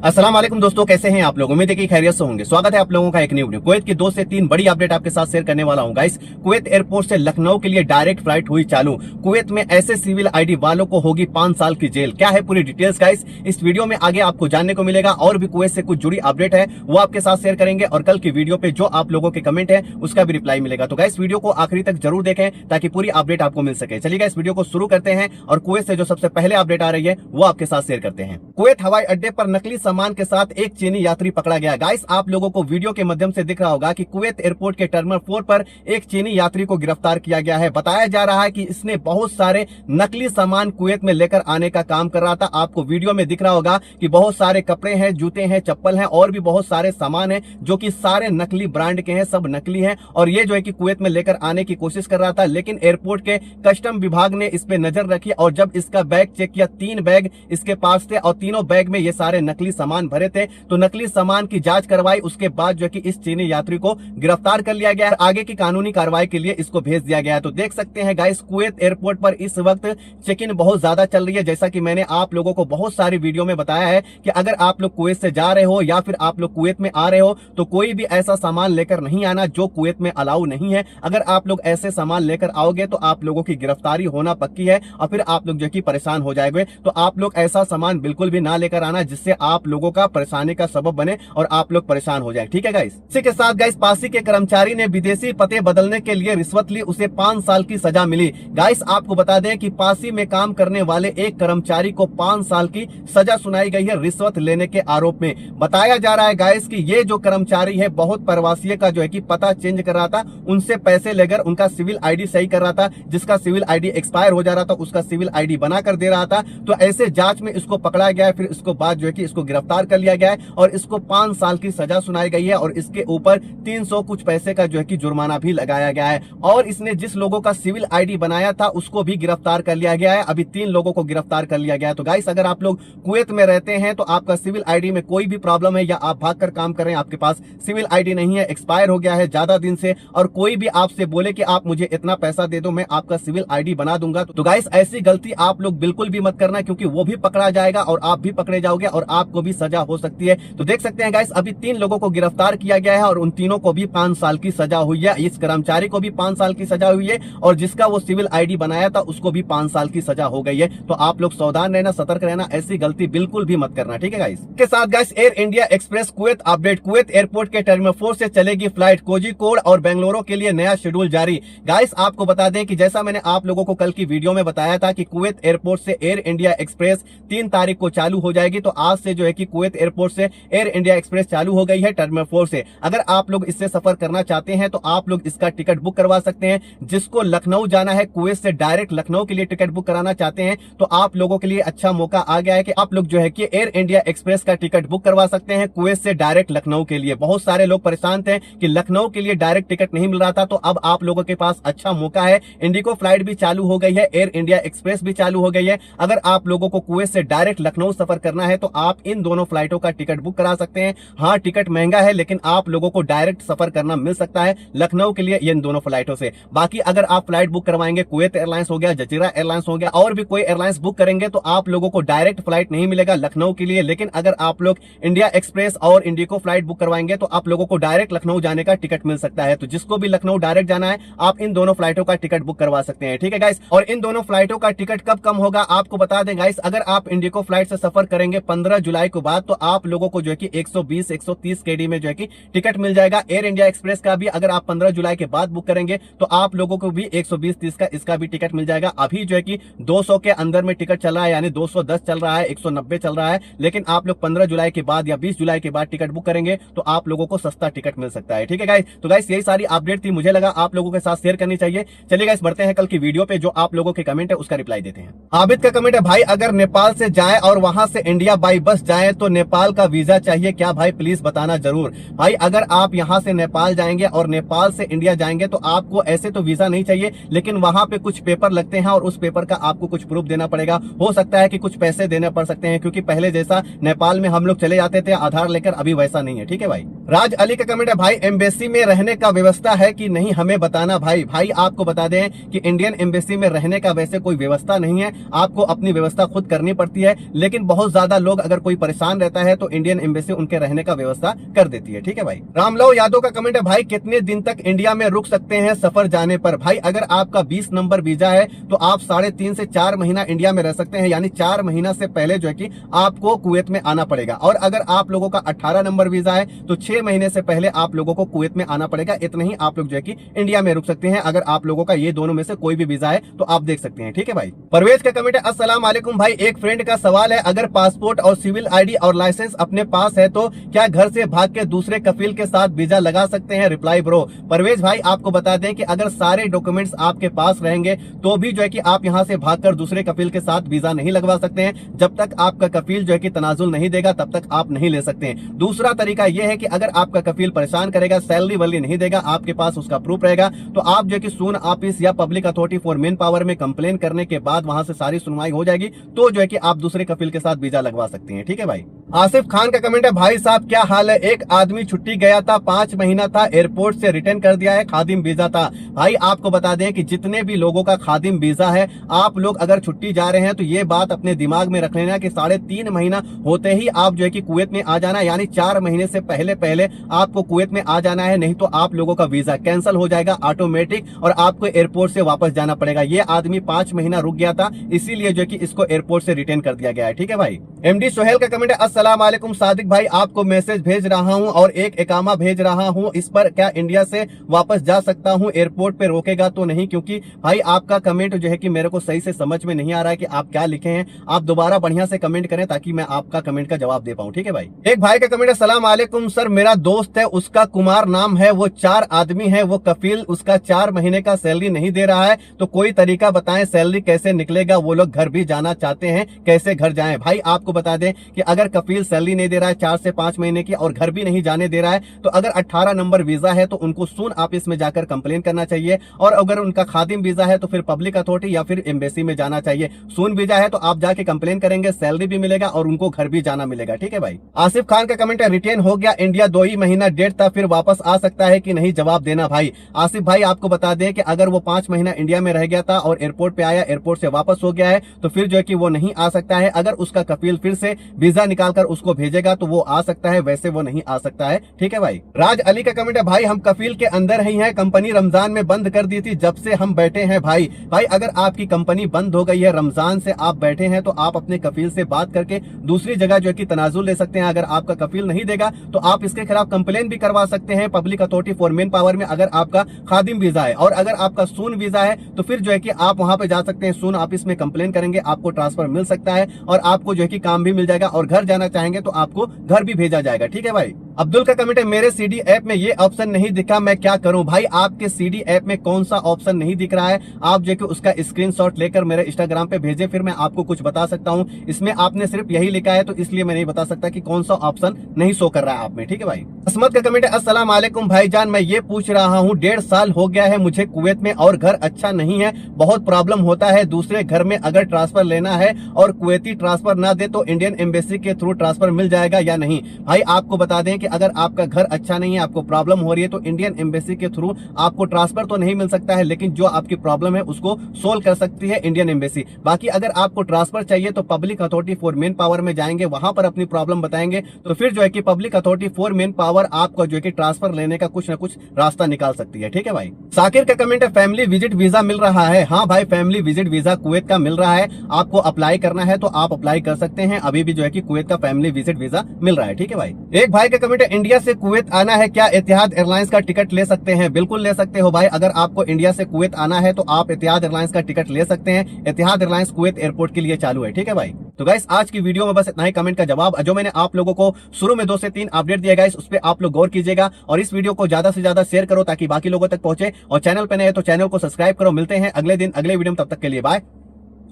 अस्सलाम वालेकुम दोस्तों, कैसे हैं आप लोग। उम्मीद है कि खैरियत से होंगे। स्वागत है आप लोगों का एक न्यू वीडियो। कुवैत की 2 से 3 बड़ी अपडेट आपके साथ शेयर करने वाला हूं गाइस। कुवैत एयरपोर्ट से लखनऊ के लिए डायरेक्ट फ्लाइट हुई चालू। कुवैत में ऐसे सिविल आईडी वालों को होगी 5 साल की जेल। क्या है पूरी डिटेल्स गाइस, इस वीडियो में आगे आपको जानने को मिलेगा। और भी कुवैत से कुछ जुड़ी अपडेट है वो आपके साथ शेयर करेंगे, और कल की वीडियो पे जो आप लोगों के कमेंट है उसका भी रिप्लाई मिलेगा। तो गाइस वीडियो को आखिरी तक जरूर देखें ताकि पूरी अपडेट आपको मिल सके। चलिए गाइस वीडियो को शुरू करते हैं और कुवैत से जो सबसे पहले अपडेट आ रही है वो आपके साथ शेयर करते हैं। कुवैत हवाई अड्डे पर नकली सामान के साथ एक चीनी यात्री पकड़ा गया। गाइस आप लोगों को वीडियो के माध्यम से दिख रहा होगा कि कुवैत एयरपोर्ट के टर्मिनल 4 पर एक चीनी यात्री को गिरफ्तार किया गया है। बताया जा रहा है कि इसने बहुत सारे नकली सामान कुवैत में लेकर आने का काम कर रहा था। आपको वीडियो में दिख रहा होगा कि बहुत सारे कपड़े हैं, जूते हैं, चप्पल हैं और भी बहुत सारे सामान हैं जो कि सारे नकली ब्रांड के हैं, सब नकली हैं। और ये जो है कि कुवैत में लेकर आने की कोशिश कर रहा था, लेकिन एयरपोर्ट के कस्टम विभाग ने इस पे नजर रखी और जब इसका बैग चेक किया, 3 बैग इसके पास थे और तीनों बैग में ये सारे नकली सामान भरे थे। तो नकली सामान की जांच करवाई, उसके बाद जो है कि इस चीनी यात्री को गिरफ्तार कर लिया गया है। आगे की कानूनी कार्रवाई के लिए इसको भेज दिया गया है। तो देख सकते हैं गाइस, कुवैत एयरपोर्ट पर इस वक्त चेक इन बहुत ज्यादा चल रही है। जैसा कि मैंने आप लोगों को बहुत सारी वीडियो में बताया है कि अगर आप लोग कुवैत से जा रहे हो या फिर आप लोग कुवैत में आ रहे हो तो कोई भी ऐसा सामान लेकर नहीं आना जो कुवैत में अलाउ नहीं है। अगर आप लोग ऐसे सामान लेकर आओगे तो आप लोगों की गिरफ्तारी होना पक्की है और फिर आप लोग जो कि परेशान हो जाएंगे। तो आप लोग ऐसा सामान बिल्कुल भी ना लेकर आना जिससे आप लोगों का परेशानी का सबब बने और आप लोग परेशान हो जाए। ठीक है गाइस। इसी के साथ गाइस, पासी के कर्मचारी ने विदेशी पते बदलने के लिए रिश्वत ली, उसे 5 साल की सजा मिली। गाइस आपको बता दें कि पासी में काम करने वाले एक कर्मचारी को 5 साल की सजा सुनाई गई है रिश्वत लेने के आरोप में। बताया जा रहा है गाइस कि ये जो कर्मचारी है बहुत प्रवासी का जो है कि पता चेंज कर रहा था, उनसे पैसे लेकर उनका सिविल आईडी सही कर रहा था। जिसका सिविल आईडी एक्सपायर हो जा रहा था उसका सिविल आईडी बना कर दे रहा था। तो ऐसे जांच में इसको पकड़ा गया है, फिर इसको बाद जो है कि इसको गिरफ्तार कर लिया गया है और इसको 5 साल की सजा सुनाई गई है और इसके ऊपर 300 कुछ पैसे का जो है कि जुर्माना भी लगाया गया है। और इसने जिस लोगों का सिविल आईडी बनाया था उसको भी गिरफ्तार कर लिया गया है। अभी 3 लोगों को गिरफ्तार कर लिया गया है। तो गाइस अगर आप लोग कुवैत में रहते हैं तो आपका सिविल आईडी में कोई भी प्रॉब्लम है या आप भागकर काम कर रहे हैं, आपके पास सिविल आईडी नहीं है, एक्सपायर हो गया है ज्यादा दिन से, और कोई भी आपसे बोले कि आप मुझे इतना पैसा दे दो मैं आपका सिविल आईडी बना दूंगा, तो गाइस ऐसी गलती आप लोग बिल्कुल भी मत करना, क्योंकि वो भी पकड़ा जाएगा और आप भी पकड़े जाओगे और आपको भी सजा हो सकती है। तो देख सकते हैं गाइस, अभी 3 लोगों को गिरफ्तार किया गया है और उन तीनों को भी 5 साल की सजा हुई है। इस कर्मचारी को भी 5 साल की सजा हुई है और जिसका वो सिविल आईडी बनाया था उसको भी 5 साल की सजा हो गई है। तो आप लोग सावधान रहना, सतर्क रहना, ऐसी गलती बिल्कुल भी मत करना। ठीक है गाइस। के साथ guys, air India express Kuwait update. Kuwait airport के टर्मिनल 4 से चलेगी फ्लाइट कोझिकोड और बेंगलुरु के लिए नया शेड्यूल जारी। गाइस आपको बता दें कि जैसा मैंने आप लोगों को कल की वीडियो में बताया था कि कुवैत एयरपोर्ट से एयर इंडिया एक्सप्रेस 3 तारीख को चालू हो जाएगी। तो आज से जो है कि कुवैत एयरपोर्ट से एयर इंडिया एक्सप्रेस चालू हो गई है टर्मिनल 4 से। अगर आप लोग इससे सफर करना चाहते हैं तो आप लोग इसका टिकट बुक करवा सकते हैं। जिसको लखनऊ जाना है, कुवैत से डायरेक्ट लखनऊ के लिए टिकट बुक कराना चाहते हैं तो आप लोगों के लिए अच्छा मौका आ गया है कि आप लोग जो है कि एयर इंडिया एक्सप्रेस का टिकट बुक करवा सकते हैं कुवैत से डायरेक्ट लखनऊ के लिए। बहुत सारे लोग परेशान थे कि लखनऊ के लिए डायरेक्ट टिकट नहीं मिल रहा था, तो अब आप लोगों के पास अच्छा मौका है। इंडिगो फ्लाइट भी चालू हो गई है, एयर इंडिया एक्सप्रेस भी चालू हो गई है। अगर आप लोगों को कुवैत से डायरेक्ट लखनऊ सफर करना है तो आप इन दोनों फ्लाइटों का टिकट बुक करा सकते हैं। हाँ टिकट महंगा है लेकिन आप लोगों को डायरेक्ट सफर करना मिल सकता है लखनऊ के लिए इन दोनों फ्लाइटों से। बाकी अगर आप फ्लाइट बुक करवाएंगे, कुवैत एयरलाइंस हो गया, जजीरा एयरलाइंस हो गया, और भी कोई एयरलाइंस बुक करेंगे तो आप लोगों को डायरेक्ट फ्लाइट नहीं मिलेगा लखनऊ के लिए। लेकिन अगर आप लोग इंडिया एक्सप्रेस और इंडिगो फ्लाइट बुक करवाएंगे तो आप लोगों को डायरेक्ट लखनऊ जाने का टिकट मिल सकता है। तो जिसको भी लखनऊ डायरेक्ट जाना है आप इन दोनों फ्लाइटों का टिकट बुक करवा सकते हैं। ठीक है गाइस। और इन दोनों फ्लाइटों का टिकट कब कम होगा आपको बता दें गाइस, अगर आप इंडिगो फ्लाइट से सफर करेंगे 15 जुलाई के बाद तो आप लोगों को जो है कि 120-130 केडी में जो है कि टिकट मिल जाएगा। एयर इंडिया एक्सप्रेस का भी अगर आप 15 जुलाई के बाद बुक करेंगे तो आप लोगों को भी 120-130 का इसका भी टिकट मिल जाएगा। अभी जो है कि 200 के अंदर में टिकट चल रहा है, यानी 210 चल रहा है, 190 चल रहा है। लेकिन आप लोग 15 जुलाई के बाद या 20 जुलाई के बाद टिकट बुक करेंगे तो आप लोगों को सस्ता टिकट मिल सकता है। ठीक है गाइस। तो गाइस यही सारी अपडेट थी, मुझे लगा आप लोगों के साथ शेयर करनी चाहिए। चलिए गाइस बढ़ते हैं कल की वीडियो पे, जो आप लोगों के कमेंट है उसका रिप्लाई देते हैं। आबिद का कमेंट है, भाई अगर नेपाल से जाए और वहां से इंडिया बाई बस जाए तो नेपाल का वीजा चाहिए क्या भाई, प्लीज बताना जरूर। भाई अगर आप यहां से नेपाल जाएंगे और नेपाल से इंडिया जाएंगे तो आपको ऐसे तो वीजा नहीं चाहिए, लेकिन वहां पे कुछ पेपर लगते हैं और उस पेपर का आपको कुछ प्रूफ देना पड़ेगा। हो सकता है कि कुछ पैसे देने पड़ सकते हैं, क्योंकि पहले जैसा नेपाल में हम लोग चले जाते थे आधार लेकर, अभी वैसा नहीं है। ठीक है भाई। राज अली का कमेंट है, भाई एम्बेसी में रहने का व्यवस्था है कि नहीं हमें बताना भाई। भाई आपको बता दें कि इंडियन एम्बेसी में रहने का वैसे कोई व्यवस्था नहीं है, आपको अपनी व्यवस्था खुद करनी पड़ती है। लेकिन बहुत ज्यादा लोग अगर कोई परेशान रहता है तो इंडियन एम्बेसी उनके रहने का व्यवस्था कर देती है। ठीक है भाई। रामलाल यादव का कमेंट है, भाई कितने दिन तक इंडिया में रुक सकते हैं सफर जाने पर? भाई अगर आपका 20 नंबर वीजा है तो आप 3.5 से 4 महीना इंडिया में रह सकते हैं, यानी 4 महीना से पहले जो है कि आपको कुवैत में आना पड़ेगा। और अगर आप लोगों का 18 नंबर वीजा है तो 6 महीने से पहले आप लोगों को कुवैत में आना पड़ेगा। इतना ही आप लोग जो है कि इंडिया में रुक सकते हैं। अगर आप लोगों का ये दोनों में से कोई भी वीजा है तो आप देख सकते हैं। ठीक है भाई। परवेज का कमेंट है, अस्सलाम वालेकुम भाई, एक फ्रेंड का सवाल है, अगर पासपोर्ट और सिविल आईडी और लाइसेंस अपने पास है तो क्या घर से भाग के दूसरे कफील के साथ वीजा लगा सकते हैं? Reply bro. परवेज भाई आपको बता दें कि अगर सारे डॉक्यूमेंट्स आपके पास रहेंगे तो भी जो है कि आप यहां से भागकर दूसरे कफील के साथ वीजा नहीं लगवा सकते हैं। जब तक आपका कफील जो है कि तनाजुल नहीं देगा तब तक आप नहीं ले सकते हैं। दूसरा तरीका यह है कि अगर आपका कफील परेशान करेगा, सैलरी वैलरी नहीं देगा, आपके पास उसका प्रूफ रहेगा, तो आप जो है कि सून ऑफिस या public authority for main power में कंप्लेन करने के बाद वहां से सारी सुनवाई हो जाएगी, तो जो है कि आप दूसरे कफील के साथ वीजा लगवा सकते हैं। ठीक है भाई। आसिफ खान का कमेंट है, भाई साहब क्या हाल है, एक आदमी छुट्टी गया था, 5 महीना था, एयरपोर्ट से रिटर्न कर दिया है, खादिम वीजा था। भाई आपको बता दें कि जितने भी लोगों का खादिम वीजा है, आप लोग अगर छुट्टी जा रहे हैं तो ये बात अपने दिमाग में रख लेना कि 3.5 महीना होते ही आप जो है कि कुवैत में आ जाना, यानी 4 महीने से पहले पहले आपको कुवैत में आ जाना है, नहीं तो आप लोगों का वीजा कैंसिल हो जाएगा ऑटोमेटिक और आपको एयरपोर्ट से वापस जाना पड़ेगा। ये आदमी 5 महीना रुक गया था, इसीलिए जो कि इसको एयरपोर्ट से रिटर्न कर दिया गया है। ठीक है भाई। एमडी सोहेल का कमेंट है, अस्सलाम वालेकुम सादिक भाई, आपको मैसेज भेज रहा हूं और एक इकामा भेज रहा हूं, इस पर क्या इंडिया से वापस जा सकता हूं? एयरपोर्ट पे रोकेगा तो नहीं? क्योंकि भाई आपका कमेंट जो है कि मेरे को सही से समझ में नहीं आ रहा है कि आप क्या लिखे हैं। आप दोबारा बढ़िया से कमेंट करें ताकि मैं आपका कमेंट का जवाब दे पाऊं। ठीक है भाई। एक भाई का कमेंट है, सलाम वालेकुम सर, मेरा दोस्त है, उसका कुमार नाम है, वो 4 आदमी है, वो कफील उसका 4 महीने का सैलरी नहीं दे रहा है, तो कोई तरीका बताएं, सैलरी कैसे निकलेगा? वो लोग घर भी जाना चाहते हैं, कैसे घर जाएं? भाई आपको बता दें कि अगर कफील सैलरी नहीं दे रहा है 4 से 5 महीने की और घर भी नहीं जाने दे रहा है, तो अगर 18 नंबर वीजा है तो उनको सून ऑफिस में जाकर कंप्लेन करना चाहिए। और अगर उनका खादिम वीजा है तो फिर पब्लिक अथॉरिटी या फिर एम्बेसी में जाना चाहिए। सून वीजा है तो आप जाके कंप्लेन करेंगे, सैलरी भी मिलेगा और उनको घर भी जाना मिलेगा। ठीक है भाई। आसिफ खान का कमेंट है, रिटर्न हो गया इंडिया, 2 ही महीना डेट था, फिर वापस आ सकता है कि नहीं? जवाब देना भाई। आसिफ भाई आपको बता दें कि अगर वो 5 महीना इंडिया में रह गया था और एयरपोर्ट पे आया, एयरपोर्ट से वापस हो गया है, तो फिर जो है कि वो नहीं आ सकता है। अगर उसका कफील फिर से वीजा निकालकर उसको भेजेगा तो वो आ सकता है, वैसे वो नहीं आ सकता है। ठीक है भाई। राज अली का कमेंट है, भाई हम कफील के अंदर ही हैं, कंपनी रमजान में बंद कर दी थी, जब से हम बैठे हैं भाई। भाई अगर आपकी कंपनी बंद हो गई है, रमजान से आप बैठे हैं, तो आप अपने कफील से बात करके दूसरी जगह जो है कि तनाजुल ले सकते हैं। अगर आपका कफील नहीं देगा तो आप इसके खिलाफ कंप्लेन भी करवा सकते हैं public authority for main power में, अगर आपका खादिम वीजा है। और अगर आपका सून वीजा है तो फिर जो है कि आप वहां पे जा सकते हैं, सून ऑफिस में कंप्लेन करेंगे, आपको ट्रांसफर मिल सकता है और आपको जो है कि काम भी मिल जाएगा और घर जाना चाहेंगे तो आपको घर भी भेजा जाएगा। ठीक है भाई। अब्दुल का कमेंट है, मेरे सीडी ऐप में ये ऑप्शन नहीं दिखा, मैं क्या करूं? भाई आपके सीडी ऐप में कौन सा ऑप्शन नहीं दिख रहा है? आप जो कि उसका स्क्रीनशॉट लेकर मेरे इंस्टाग्राम पे भेजे, फिर मैं आपको कुछ बता सकता हूं। इसमें आपने सिर्फ यही लिखा है तो इसलिए मैं नहीं बता सकता कि कौन सा ऑप्शन नहीं शो कर रहा है आप में। ठीक है भाई। असमत का कमेंट है, अस्सलाम वालेकुम भाईजान, मैं ये पूछ रहा हूँ, 1.5 साल हो गया है मुझे कुवैत में और घर अच्छा नहीं है, बहुत प्रॉब्लम होता है दूसरे घर में अगर ट्रांसफर लेना है और कुवैती ट्रांसफर ना दे तो इंडियन एम्बेसी के थ्रू ट्रांसफर मिल जाएगा या नहीं? भाई आपको बता दें कि अगर आपका घर अच्छा नहीं है, आपको प्रॉब्लम हो रही है, तो इंडियन एम्बेसी के थ्रू आपको ट्रांसफर तो नहीं मिल सकता है, लेकिन जो आपकी प्रॉब्लम है उसको सोल्व कर सकती है इंडियन एम्बेसी। बाकी अगर आपको ट्रांसफर चाहिए तो public authority for main power में जाएंगे, वहां पर अपनी प्रॉब्लम बताएंगे, तो फिर जो है कि public authority for main power आपको जो है कि ट्रांसफर लेने का कुछ ना कुछ रास्ता निकाल सकती है। ठीक है भाई। साकिर का कमेंट है, फैमिली विजिट वीजा मिल रहा है? हाँ भाई, फैमिली विजिट वीजा कुवैत का मिल रहा है, आपको अप्लाई करना है तो आप अप्लाई कर सकते हैं। अभी भी जो है कि कुवैत का फैमिली विजिट वीजा मिल रहा है। ठीक है भाई। एक भाई का कमेंट है, इंडिया से कुवैत आना है, क्या एतिहाद एयरलाइंस का टिकट ले सकते हैं? बिल्कुल ले सकते हो भाई। अगर आपको इंडिया से कुवैत आना है तो आप एतिहाद एयरलाइंस का टिकट ले सकते हैं। एतिहाद एयरलाइंस कुवैत एयरपोर्ट के लिए चालू है। ठीक है भाई। तो गाइस आज की वीडियो में बस इतना ही कमेंट का जवाब, जो मैंने आप लोगों को शुरू में 2 से 3 अपडेट दिए गाइस, उस पर आप लोग गौर कीजिएगा और इस वीडियो को ज्यादा से ज्यादा शेयर करो ताकि बाकी लोगों तक पहुंचे। और चैनल पे नए हैं तो चैनल को सब्सक्राइब करो। मिलते हैं अगले दिन अगले वीडियो में, तब तक के लिए बाय,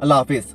अल्लाह हाफिज।